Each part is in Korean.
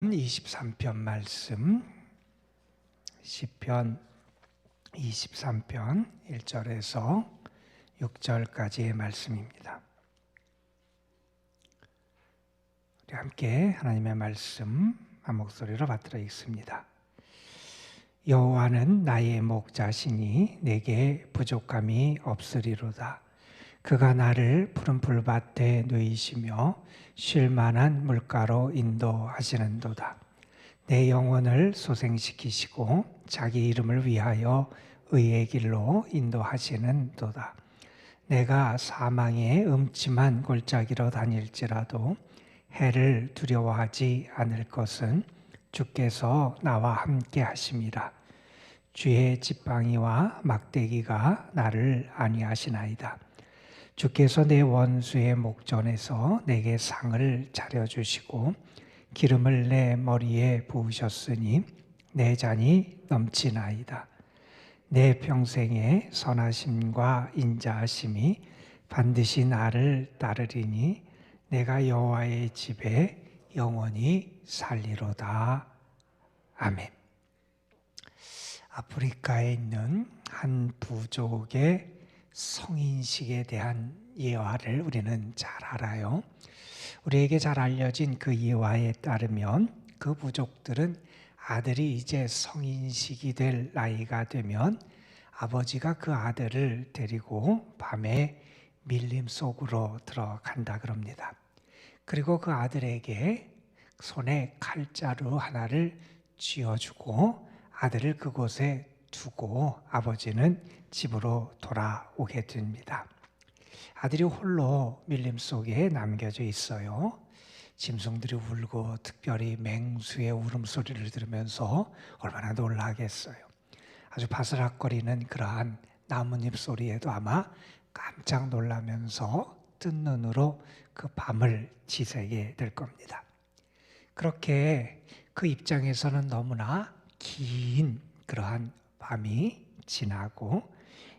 23편 말씀, 시편 23편 1절에서 6절까지의 말씀입니다. 우리 함께 하나님의 말씀 한 목소리로 받들어 읽습니다. 여호와는 나의 목자시니 내게 부족함이 없으리로다. 그가 나를 푸른 풀밭에 누이시며 쉴 만한 물가로 인도하시는도다. 내 영혼을 소생시키시고 자기 이름을 위하여 의의 길로 인도하시는도다. 내가 사망의 음침한 골짜기로 다닐지라도 해를 두려워하지 않을 것은 주께서 나와 함께 하심이라. 주의 지팡이와 막대기가 나를 안위하시나이다. 주께서 내 원수의 목전에서 내게 상을 차려주시고 기름을 내 머리에 부으셨으니 내 잔이 넘치나이다. 내 평생의 선하심과 인자하심이 반드시 나를 따르리니 내가 여호와의 집에 영원히 살리로다. 아멘. 아프리카에 있는 한 부족의 성인식에 대한 예화를 우리는 잘 알아요. 우리에게 잘 알려진 그 예화에 따르면 그 부족들은 아들이 이제 성인식이 될 나이가 되면 아버지가 그 아들을 데리고 밤에 밀림 속으로 들어간다 그럽니다. 그리고 그 아들에게 손에 칼자루 하나를 쥐어주고 아들을 그곳에 두고 아버지는 집으로 돌아오게 됩니다. 아들이 홀로 밀림 속에 남겨져 있어요. 짐승들이 울고 특별히 맹수의 울음소리를 들으면서 얼마나 놀라겠어요. 아주 바스락거리는 그러한 나뭇잎 소리에도 아마 깜짝 놀라면서 뜬 눈으로 그 밤을 지새게 될 겁니다. 그렇게 그 입장에서는 너무나 긴 그러한 밤이 지나고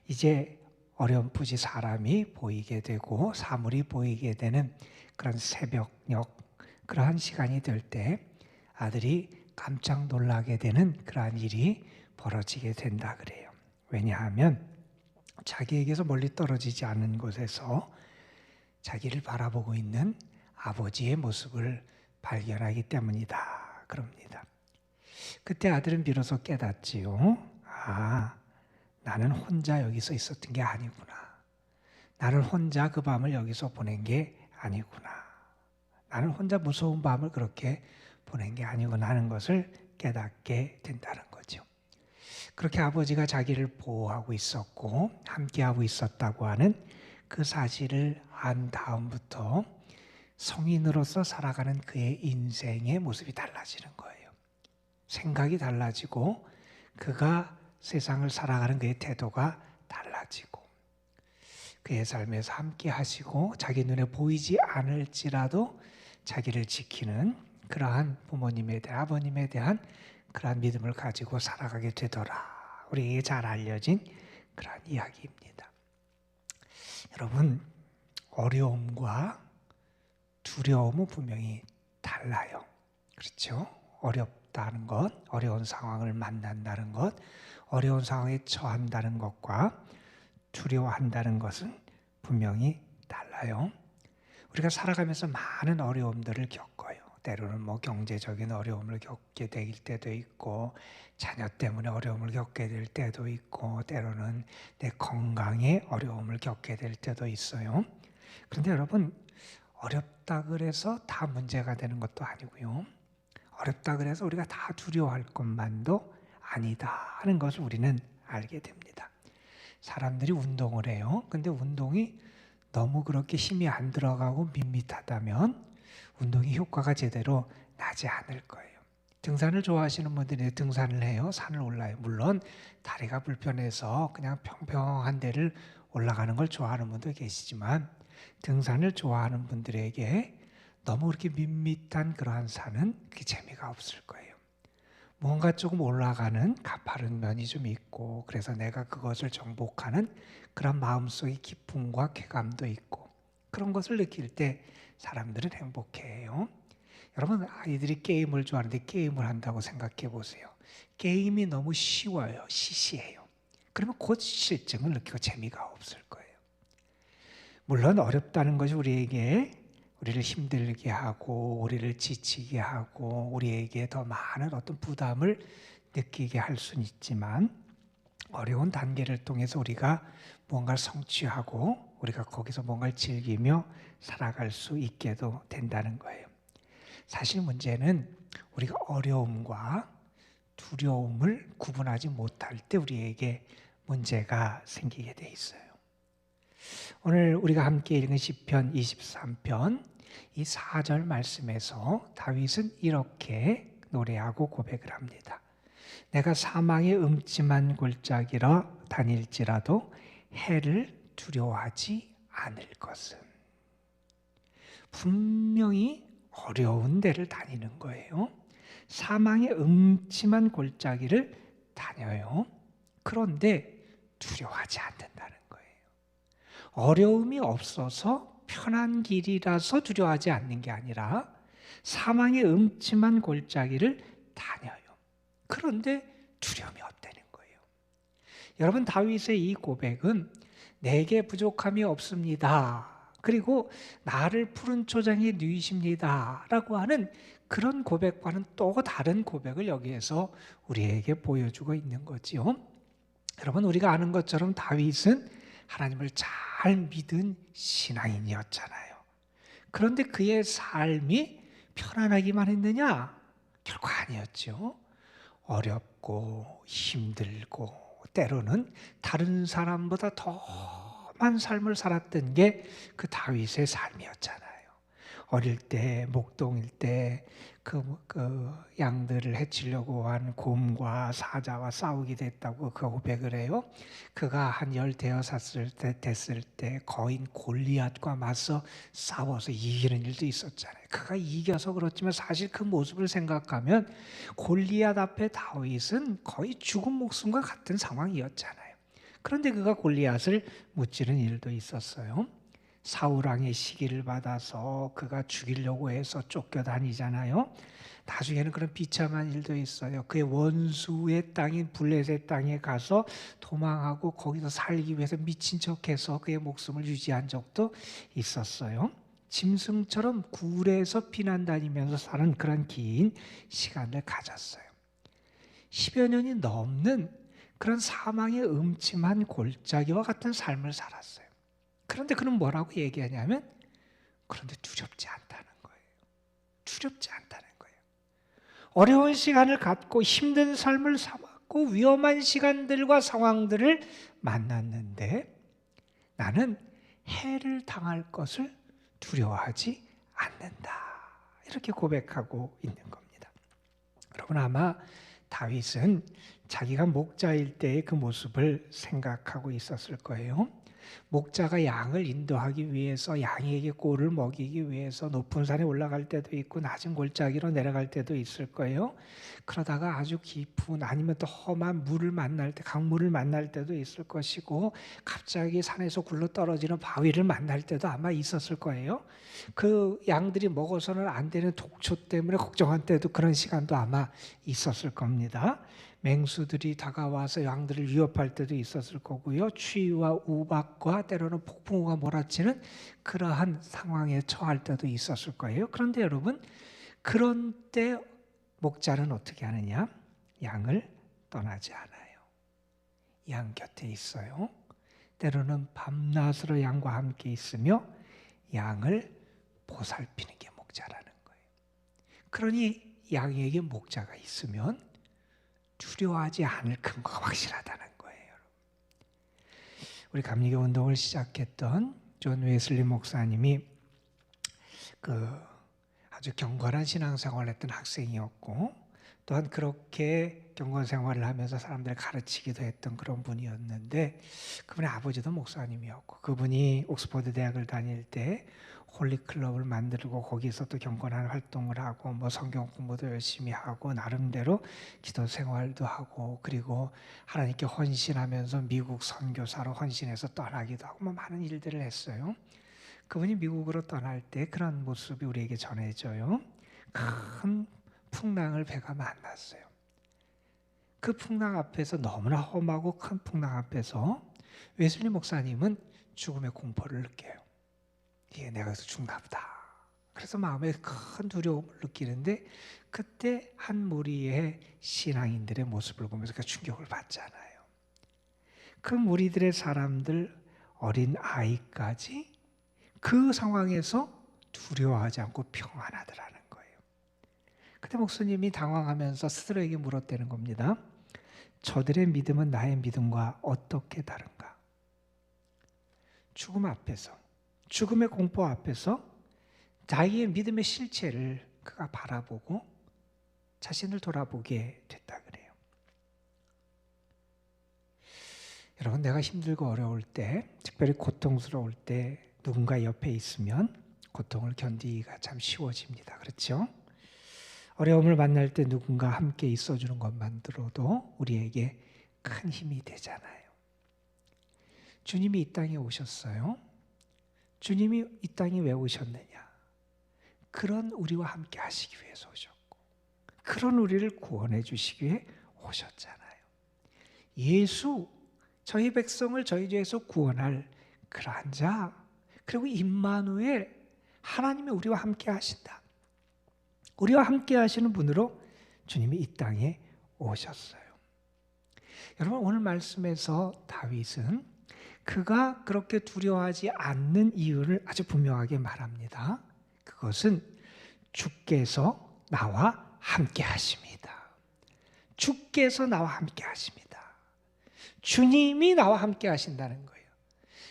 이제 어렴풋이 사람이 보이게 되고 사물이 보이게 되는 그런 새벽녘 그러한 시간이 될 때 아들이 깜짝 놀라게 되는 그러한 일이 벌어지게 된다 그래요. 왜냐하면 자기에게서 멀리 떨어지지 않은 곳에서 자기를 바라보고 있는 아버지의 모습을 발견하기 때문이다 그럽니다. 그때 아들은 비로소 깨닫지요. 나는 혼자 여기서 있었던 게 아니구나. 나는 혼자 그 밤을 여기서 보낸 게 아니구나. 나는 혼자 무서운 밤을 그렇게 보낸 게 아니구나 하는 것을 깨닫게 된다는 거죠. 그렇게 아버지가 자기를 보호하고 있었고 함께하고 있었다고 하는 그 사실을 안 다음부터 성인으로서 살아가는 그의 인생의 모습이 달라지는 거예요. 생각이 달라지고 그가 세상을 살아가는 그의 태도가 달라지고 그의 삶에서 함께 하시고 자기 눈에 보이지 않을지라도 자기를 지키는 그러한 부모님에 대한 아버님에 대한 그러한 믿음을 가지고 살아가게 되더라. 우리에게 잘 알려진 그러한 이야기입니다. 여러분, 어려움과 두려움은 분명히 달라요. 그렇죠? 어렵다는 것, 어려운 상황을 만난다는 것, 어려운 상황에 처한다는 것과 두려워한다는 것은 분명히 달라요. 우리가 살아가면서 많은 어려움들을 겪어요. 때로는 경제적인 어려움을 겪게 될 때도 있고 자녀 때문에 어려움을 겪게 될 때도 있고 때로는 내 건강에 어려움을 겪게 될 때도 있어요. 그런데 여러분, 어렵다 그래서 다 문제가 되는 것도 아니고요. 어렵다 그래서 우리가 다 두려워할 것만도 아니다 하는 것을 우리는 알게 됩니다. 사람들이 운동을 해요. 근데 운동이 너무 그렇게 힘이 안 들어가고 밋밋하다면 운동의 효과가 제대로 나지 않을 거예요. 등산을 좋아하시는 분들이 등산을 해요. 산을 올라요. 물론 다리가 불편해서 그냥 평평한 데를 올라가는 걸 좋아하는 분도 계시지만 등산을 좋아하는 분들에게 너무 그렇게 밋밋한 그러한 산은 그게 재미가 없을 거예요. 뭔가 조금 올라가는 가파른 면이 좀 있고 그래서 내가 그것을 정복하는 그런 마음속의 기쁨과 쾌감도 있고 그런 것을 느낄 때 사람들은 행복해해요. 여러분 아이들이 게임을 좋아하는데 게임을 한다고 생각해 보세요. 게임이 너무 쉬워요. 시시해요. 그러면 곧 실증을 느끼고 재미가 없을 거예요. 물론 어렵다는 것이 우리를 힘들게 하고 우리를 지치게 하고 우리에게 더 많은 어떤 부담을 느끼게 할 수는 있지만 어려운 단계를 통해서 우리가 뭔가를 성취하고 우리가 거기서 뭔가를 즐기며 살아갈 수 있게도 된다는 거예요. 사실 문제는 우리가 어려움과 두려움을 구분하지 못할 때 우리에게 문제가 생기게 돼 있어요. 오늘 우리가 함께 읽은 시편 23편 이 4절 말씀에서 다윗은 이렇게 노래하고 고백을 합니다. 내가 사망의 음침한 골짜기로 다닐지라도 해를 두려워하지 않을 것은. 분명히 어려운 데를 다니는 거예요. 사망의 음침한 골짜기를 다녀요. 그런데 두려워하지 않는다는 거예요. 어려움이 없어서 편한 길이라서 두려워하지 않는 게 아니라 사망의 음침한 골짜기를 다녀요. 그런데 두려움이 없다는 거예요. 여러분 다윗의 이 고백은 내게 부족함이 없습니다. 그리고 나를 푸른 초장에 누이십니다. 라고 하는 그런 고백과는 또 다른 고백을 여기에서 우리에게 보여주고 있는 거지요. 여러분 우리가 아는 것처럼 다윗은 하나님을 잘 믿은 신앙인이었잖아요. 그런데 그의 삶이 편안하기만 했느냐? 결코 아니었죠. 어렵고 힘들고 때로는 다른 사람보다 더한 삶을 살았던 게 그 다윗의 삶이었잖아요. 어릴 때 목동일 때 그 양들을 해치려고 한 곰과 사자와 싸우게 됐다고 그 고백을 해요. 그가 한 15살 됐을 때 거인 골리앗과 맞서 싸워서 이기는 일도 있었잖아요. 그가 이겨서 그렇지만 사실 그 모습을 생각하면 골리앗 앞에 다윗은 거의 죽은 목숨과 같은 상황이었잖아요. 그런데 그가 골리앗을 무찌른 일도 있었어요. 사울 왕의 시기를 받아서 그가 죽이려고 해서 쫓겨다니잖아요. 나중에는 그런 비참한 일도 있어요. 그의 원수의 땅인 블레셋 땅에 가서 도망하고 거기서 살기 위해서 미친 척해서 그의 목숨을 유지한 적도 있었어요. 짐승처럼 굴에서 피난 다니면서 사는 그런 긴 시간을 가졌어요. 10여 년이 넘는 그런 사망의 음침한 골짜기와 같은 삶을 살았어요. 그런데 그는 뭐라고 얘기하냐면 그런데 두렵지 않다는 거예요. 두렵지 않다는 거예요. 어려운 시간을 갖고 힘든 삶을 살았고 위험한 시간들과 상황들을 만났는데 나는 해를 당할 것을 두려워하지 않는다. 이렇게 고백하고 있는 겁니다. 여러분 아마 다윗은 자기가 목자일 때의 그 모습을 생각하고 있었을 거예요. 목자가 양을 인도하기 위해서 양에게 꼴을 먹이기 위해서 높은 산에 올라갈 때도 있고 낮은 골짜기로 내려갈 때도 있을 거예요. 그러다가 아주 깊은 아니면 또 험한 물을 만날 때 강물을 만날 때도 있을 것이고 갑자기 산에서 굴러 떨어지는 바위를 만날 때도 아마 있었을 거예요. 그 양들이 먹어서는 안 되는 독초 때문에 걱정한 때도 그런 시간도 아마 있었을 겁니다. 맹수들이 다가와서 양들을 위협할 때도 있었을 거고요. 추위와 우박과 때로는 폭풍우가 몰아치는 그러한 상황에 처할 때도 있었을 거예요. 그런데 여러분, 그런 때 목자는 어떻게 하느냐? 양을 떠나지 않아요. 양 곁에 있어요. 때로는 밤낮으로 양과 함께 있으며 양을 보살피는 게 목자라는 거예요. 그러니 양에게 목자가 있으면 두려워하지 않을 근거가 확실하다는 거예요. 우리 감리교 운동을 시작했던 존 웨슬리 목사님이 아주 경건한 신앙생활을 했던 학생이었고 또한 그렇게 경건 생활을 하면서 사람들을 가르치기도 했던 그런 분이었는데 그분의 아버지도 목사님이었고 그분이 옥스퍼드 대학을 다닐 때 홀리클럽을 만들고 거기서 또 경건한 활동을 하고 뭐 성경 공부도 열심히 하고 나름대로 기도 생활도 하고 그리고 하나님께 헌신하면서 미국 선교사로 헌신해서 떠나기도 하고 뭐 많은 일들을 했어요. 그분이 미국으로 떠날 때 그런 모습이 우리에게 전해져요. 큰 풍랑을 배가 만났어요. 그 풍랑 앞에서, 너무나 험하고 큰 풍랑 앞에서 웨슬리 목사님은 죽음의 공포를 느껴요. 이게 내가 여기서 죽나 보다. 그래서 마음에 큰 두려움을 느끼는데, 그때 한 무리의 신앙인들의 모습을 보면서 그 충격을 받잖아요. 그 무리들의 사람들, 어린 아이까지 그 상황에서 두려워하지 않고 평안하더라는 거예요. 그때 목사님이 당황하면서 스스로에게 물었다는 겁니다. 저들의 믿음은 나의 믿음과 어떻게 다른가? 죽음 앞에서, 죽음의 공포 앞에서 자기의 믿음의 실체를 그가 바라보고 자신을 돌아보게 됐다 그래요. 여러분, 내가 힘들고 어려울 때, 특별히 고통스러울 때 누군가 옆에 있으면 고통을 견디기가 참 쉬워집니다. 그렇죠? 어려움을 만날 때 누군가 함께 있어주는 것만으로도 우리에게 큰 힘이 되잖아요. 주님이 이 땅에 오셨어요. 주님이 이 땅에 왜 오셨느냐? 그런 우리와 함께 하시기 위해서 오셨고, 그런 우리를 구원해 주시기 위해 오셨잖아요. 예수, 저희 백성을 저희 죄에서 구원할 그러한 자, 그리고 임마누엘, 하나님이 우리와 함께 하신다. 우리와 함께 하시는 분으로 주님이 이 땅에 오셨어요. 여러분, 오늘 말씀에서 다윗은 그가 그렇게 두려워하지 않는 이유를 아주 분명하게 말합니다. 그것은 주께서 나와 함께 하십니다. 주께서 나와 함께 하십니다. 주님이 나와 함께 하신다는 거예요.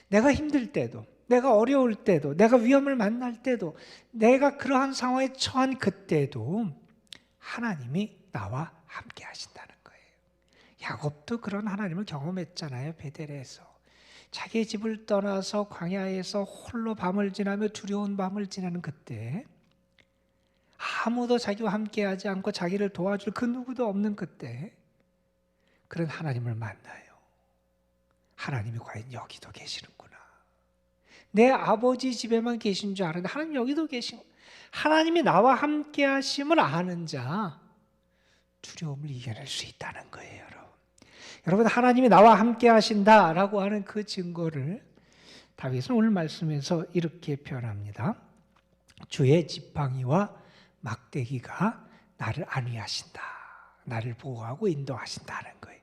내가 힘들 때도, 내가 어려울 때도, 내가 위험을 만날 때도, 내가 그러한 상황에 처한 그때도 하나님이 나와 함께 하신다는 거예요. 야곱도 그런 하나님을 경험했잖아요. 베델에서 자기의 집을 떠나서 광야에서 홀로 밤을 지나며 두려운 밤을 지나는 그때, 아무도 자기와 함께하지 않고 자기를 도와줄 그 누구도 없는 그때 그런 하나님을 만나요. 하나님이 과연 여기도 계시는구나. 내 아버지 집에만 계신 줄 알았는데 하나님 여기도 계신, 하나님이 나와 함께 하심을 아는 자, 두려움을 이겨낼 수 있다는 거예요. 여러분, 하나님이 나와 함께 하신다라고 하는 그 증거를 다윗은 오늘 말씀에서 이렇게 표현합니다. 주의 지팡이와 막대기가 나를 안위하신다. 나를 보호하고 인도하신다는 거예요.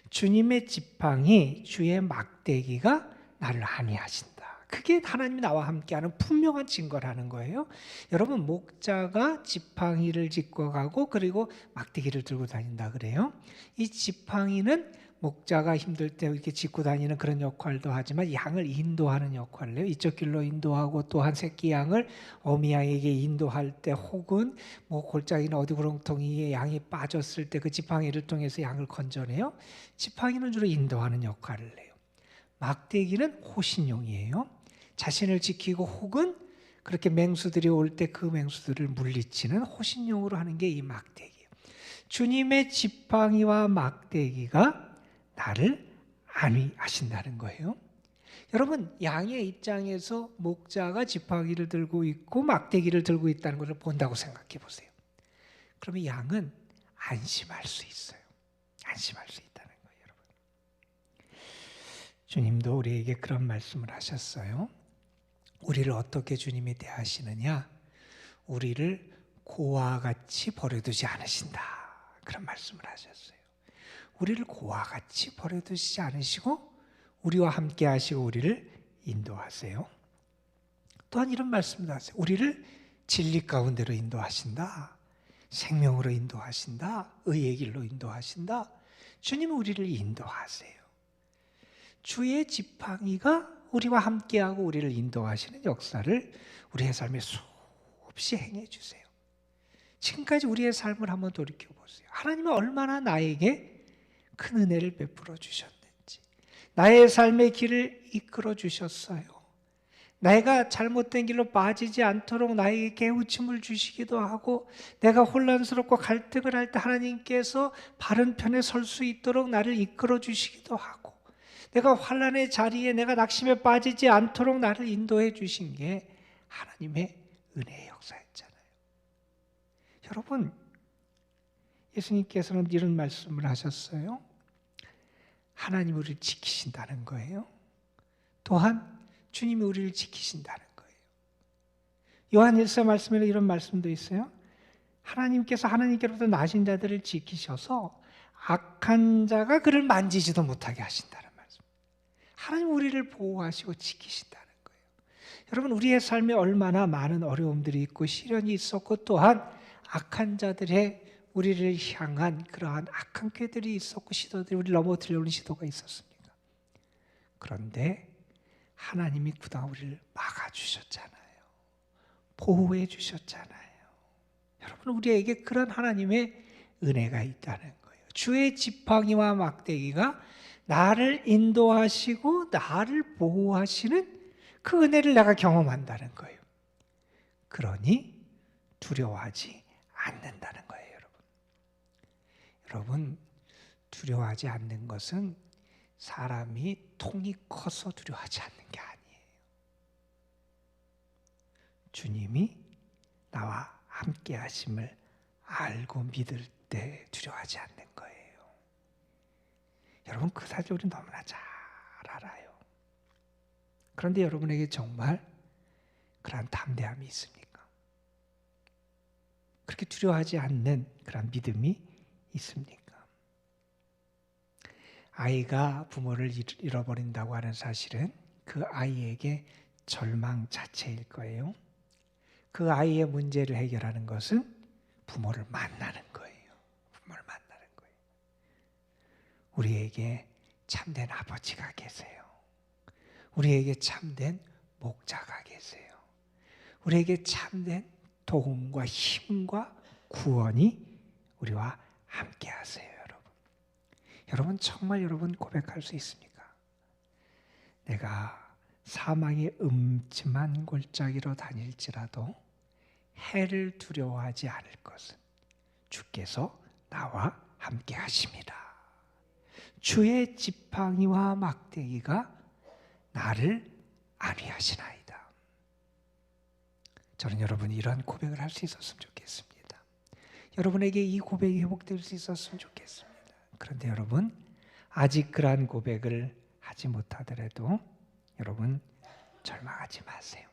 주님의 지팡이, 주의 막대기가 나를 안위하신다. 그게 하나님이 나와 함께하는 분명한 증거라는 거예요. 여러분, 목자가 지팡이를 짚고 가고 그리고 막대기를 들고 다닌다 그래요. 이 지팡이는 목자가 힘들 때 이렇게 짚고 다니는 그런 역할도 하지만 양을 인도하는 역할을 해요. 이쪽 길로 인도하고 또한 새끼 양을 어미 양에게 인도할 때, 혹은 골짜기나 어디 구렁텅이에 양이 빠졌을 때 그 지팡이를 통해서 양을 건져내요. 지팡이는 주로 인도하는 역할을 해요. 막대기는 호신용이에요. 자신을 지키고 혹은 그렇게 맹수들이 올 때 그 맹수들을 물리치는 호신용으로 하는 게 이 막대기예요. 주님의 지팡이와 막대기가 나를 안위하신다는 거예요. 여러분, 양의 입장에서 목자가 지팡이를 들고 있고 막대기를 들고 있다는 것을 본다고 생각해 보세요. 그러면 양은 안심할 수 있어요. 안심할 수 있다는 거예요, 여러분. 주님도 우리에게 그런 말씀을 하셨어요. 우리를 어떻게 주님이 대하시느냐? 우리를 고와 같이 버려두지 않으신다. 그런 말씀을 하셨어요. 우리를 고와 같이 버려두시지 않으시고 우리와 함께 하시고 우리를 인도하세요. 또한 이런 말씀도 하세요. 우리를 진리 가운데로 인도하신다. 생명으로 인도하신다. 의의 길로 인도하신다. 주님은 우리를 인도하세요. 주의 지팡이가 우리와 함께하고 우리를 인도하시는 역사를 우리의 삶에 수없이 행해 주세요. 지금까지 우리의 삶을 한번 돌이켜보세요. 하나님은 얼마나 나에게 큰 은혜를 베풀어 주셨는지, 나의 삶의 길을 이끌어 주셨어요. 내가 잘못된 길로 빠지지 않도록 나에게 깨우침을 주시기도 하고, 내가 혼란스럽고 갈등을 할 때 하나님께서 바른 편에 설 수 있도록 나를 이끌어 주시기도 하고, 내가 환난의 자리에 내가 낙심에 빠지지 않도록 나를 인도해 주신 게 하나님의 은혜의 역사였잖아요. 여러분, 예수님께서는 이런 말씀을 하셨어요. 하나님 우리를 지키신다는 거예요. 또한 주님이 우리를 지키신다는 거예요. 요한일서 말씀에는 이런 말씀도 있어요. 하나님께서 하나님께로부터 나신 자들을 지키셔서 악한 자가 그를 만지지도 못하게 하신다는 말씀. 하나님 우리를 보호하시고 지키신다는 거예요. 여러분, 우리의 삶에 얼마나 많은 어려움들이 있고 시련이 있었고 또한 악한 자들의 우리를 향한 그러한 악한 꾀들이 있었고 시도들이 우리를 넘어뜨리려는 시도가 있었습니까? 그런데 하나님이 그동안 우리를 막아주셨잖아요. 보호해 주셨잖아요. 여러분, 우리에게 그런 하나님의 은혜가 있다는 거예요. 주의 지팡이와 막대기가 나를 인도하시고 나를 보호하시는 그 은혜를 내가 경험한다는 거예요. 그러니 두려워하지 않는다는 거예요. 여러분, 두려워하지 않는 것은 사람이 통이 커서 두려워하지 않는 게 아니에요. 주님이 나와 함께 하심을 알고 믿을 때 두려워하지 않는 거예요. 여러분, 그 사실 우리는 너무나 잘 알아요. 그런데 여러분에게 정말 그러한 담대함이 있습니까? 그렇게 두려워하지 않는 그런 믿음이 있습니까? 아이가 부모를 잃어버린다고 하는 사실은 그 아이에게 절망 자체일 거예요. 그 아이의 문제를 해결하는 것은 부모를 만나는 거예요. 부모를 만나는 거예요. 우리에게 참된 아버지가 계세요. 우리에게 참된 목자가 계세요. 우리에게 참된 도움과 힘과 구원이 우리와 함께 하세요, 여러분. 여러분, 정말 여러분 고백할 수 있습니까? 내가 사망의 음침한 골짜기로 다닐지라도 해를 두려워하지 않을 것은 주께서 나와 함께 하십니다. 주의 지팡이와 막대기가 나를 안위하시나이다. 저는 여러분이 이러한 고백을 할 수 있었으면 좋겠습니다. 여러분에게 이 고백이 회복될 수 있었으면 좋겠습니다. 그런데 여러분, 아직 그러한 고백을 하지 못하더라도 여러분 절망하지 마세요.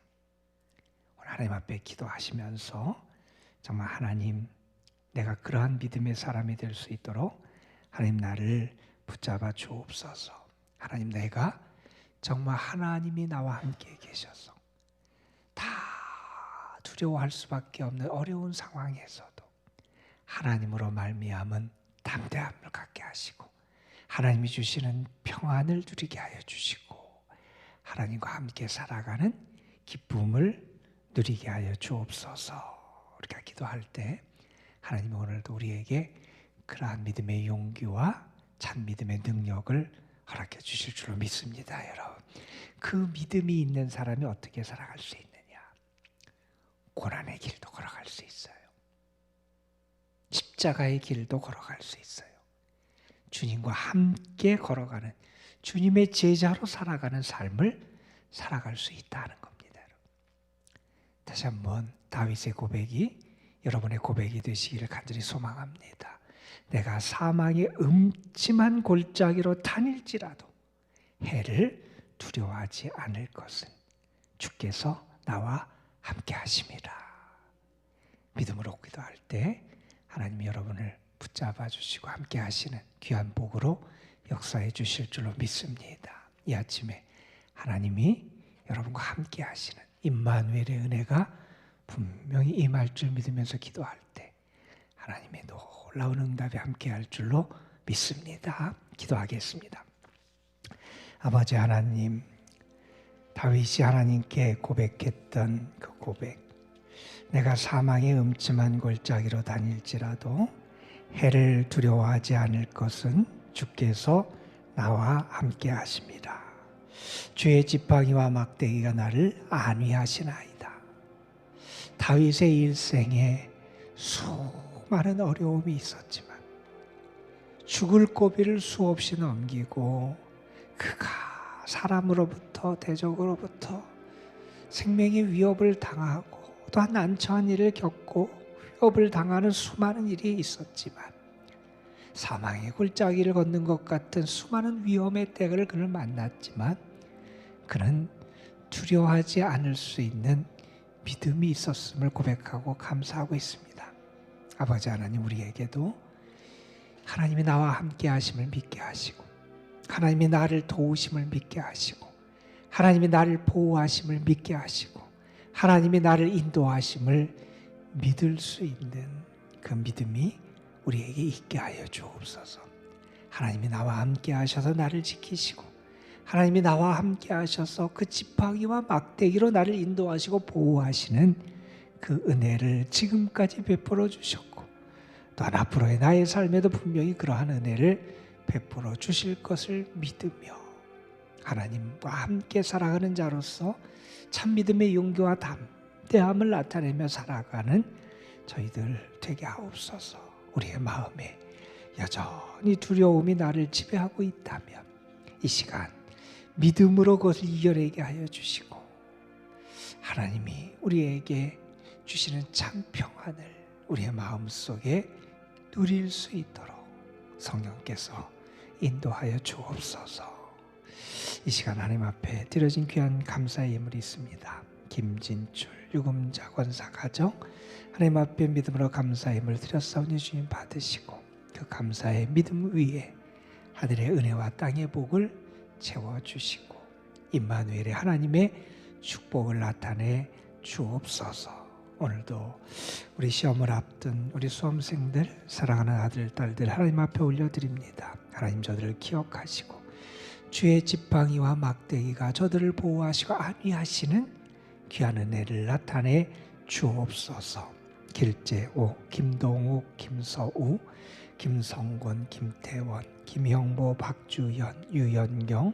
오늘 하나님 앞에 기도하시면서 정말 하나님, 내가 그러한 믿음의 사람이 될 수 있도록 하나님 나를 붙잡아 주옵소서. 하나님, 내가 정말 하나님이 나와 함께 계셔서 다 두려워할 수밖에 없는 어려운 상황에서도 하나님으로 말미암은 담대함을 갖게 하시고 하나님이 주시는 평안을 누리게 하여 주시고 하나님과 함께 살아가는 기쁨을 누리게 하여 주옵소서. 우리가 기도할 때 하나님 오늘도 우리에게 그러한 믿음의 용기와 참 믿음의 능력을 허락해 주실 줄로 믿습니다. 여러분, 그 믿음이 있는 사람이 어떻게 살아갈 수 있느냐? 고난의 길도 걸어갈 수 있어요. 십자가의 길도 걸어갈 수 있어요. 주님과 함께 걸어가는, 주님의 제자로 살아가는 삶을 살아갈 수 있다는 겁니다. 다시 한번 다윗의 고백이 여러분의 고백이 되시기를 간절히 소망합니다. 내가 사망의 음침한 골짜기로 다닐지라도 해를 두려워하지 않을 것은 주께서 나와 함께 하심이라. 믿음으로 기도할 때 하나님이 여러분을 붙잡아 주시고 함께 하시는 귀한 복으로 역사해 주실 줄로 믿습니다. 이 아침에 하나님이 여러분과 함께 하시는 임마누엘의 은혜가 분명히 임할 줄 믿으면서 기도할 때 하나님의 놀라운 응답이 함께 할 줄로 믿습니다. 기도하겠습니다. 아버지 하나님, 다윗이 하나님께 고백했던 그 고백, 내가 사망의 음침한 골짜기로 다닐지라도 해를 두려워하지 않을 것은 주께서 나와 함께 하십니다. 주의 지팡이와 막대기가 나를 안위하시나이다. 다윗의 일생에 수많은 어려움이 있었지만 죽을 고비를 수없이 넘기고 그가 사람으로부터 대적으로부터 생명의 위협을 당하고 또한 난처한 일을 겪고 폐업을 당하는 수많은 일이 있었지만, 사망의 골짜기를 걷는 것 같은 수많은 위험의 때를 그는 만났지만, 그는 두려워하지 않을 수 있는 믿음이 있었음을 고백하고 감사하고 있습니다. 아버지 하나님, 우리에게도 하나님이 나와 함께 하심을 믿게 하시고, 하나님이 나를 도우심을 믿게 하시고, 하나님이 나를 보호하심을 믿게 하시고, 하나님이 나를 인도하심을 믿을 수 있는 그 믿음이 우리에게 있게 하여 주옵소서. 하나님이 나와 함께 하셔서 나를 지키시고, 하나님이 나와 함께 하셔서 그 지팡이와 막대기로 나를 인도하시고 보호하시는 그 은혜를 지금까지 베풀어 주셨고, 또한 앞으로의 나의 삶에도 분명히 그러한 은혜를 베풀어 주실 것을 믿으며, 하나님과 함께 살아가는 자로서 참 믿음의 용기와 담대함을 나타내며 살아가는 저희들 되게 하옵소서. 우리의 마음에 여전히 두려움이 나를 지배하고 있다면 이 시간 믿음으로 그것을 이겨내게 하여 주시고, 하나님이 우리에게 주시는 참 평안을 우리의 마음속에 누릴 수 있도록 성령께서 인도하여 주옵소서. 이 시간 하나님 앞에 드려진 귀한 감사의 예물이 있습니다. 김진출 유금자 권사 가정, 하나님 앞에 믿음으로 감사의 예물 드렸사오니 주님 받으시고, 그 감사의 믿음 위에 하늘의 은혜와 땅의 복을 채워주시고, 임마누엘의 하나님의 축복을 나타내 주옵소서. 오늘도 우리 시험을 앞둔 우리 수험생들, 사랑하는 아들, 딸들 하나님 앞에 올려드립니다. 하나님, 저들을 기억하시고 주의 지팡이와 막대기가 저들을 보호하시고 안위하시는 귀한 은혜를 나타내 주옵소서. 길재호, 김동욱, 김서우, 김성권, 김태원, 김형보, 박주연, 유연경,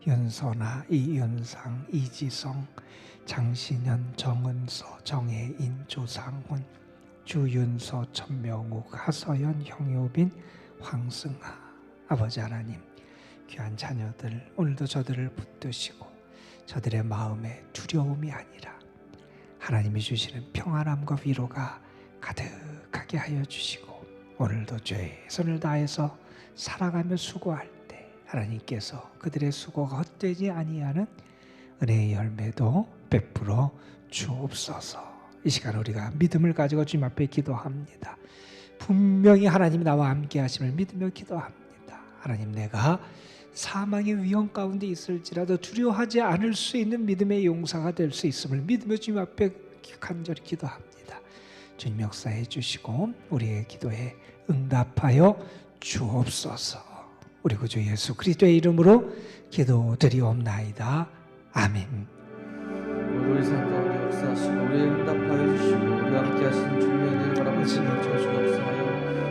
윤선아, 이윤상, 이지성, 장신현, 정은서, 정혜인, 조상훈, 주윤서, 천명욱, 하서연, 형효빈, 황승아. 아버지 하나님, 귀한 자녀들 오늘도 저들을 붙드시고 저들의 마음에 두려움이 아니라 하나님이 주시는 평안함과 위로가 가득하게 하여 주시고, 오늘도 최선을 다해서 살아가며 수고할 때 하나님께서 그들의 수고가 헛되지 아니하는 은혜의 열매도 베풀어 주옵소서. 이 시간 우리가 믿음을 가지고 주님 앞에 기도합니다. 분명히 하나님이 나와 함께 하심을 믿으며 기도합니다. 하나님, 내가 사망의 위험 가운데 있을지라도 두려워하지 않을 수 있는 믿음의 용사가 될 수 있음을 믿으며 주님 앞에 간절히 기도합니다. 주님 역사해 주시고 우리의 기도에 응답하여 주옵소서. 우리 구주 예수 그리스도의 이름으로 기도드리옵나이다. 아멘. 우리 삶 가운데 역사하시고 우리의 응답하여 주시고 우리와 함께 하신 주님의 은혜를 바라보시며 주옵소서.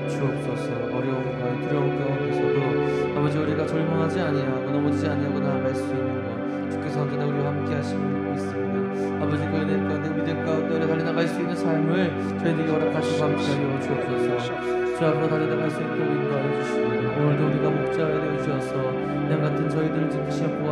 주옵소서. 어려움과 두려움 가운데서도 아버지, 우리가 절망하지 아니하고 넘어지지 아니하고 나아갈 수 있는 것 주께서 언제나 우리와 함께 하심을 믿고 있습니다. 아버지, 그 은혜 가운데 믿음 가운데 오래 달려나갈 수 있는 삶을 저희들에게 허락하시고 함께하여 주옵소서. 주 앞으로 달려나갈 수 있도록 인도하여 주시고, 오늘도 우리가 목자가 되어 주셔서 양 같은 저희들을 지키시고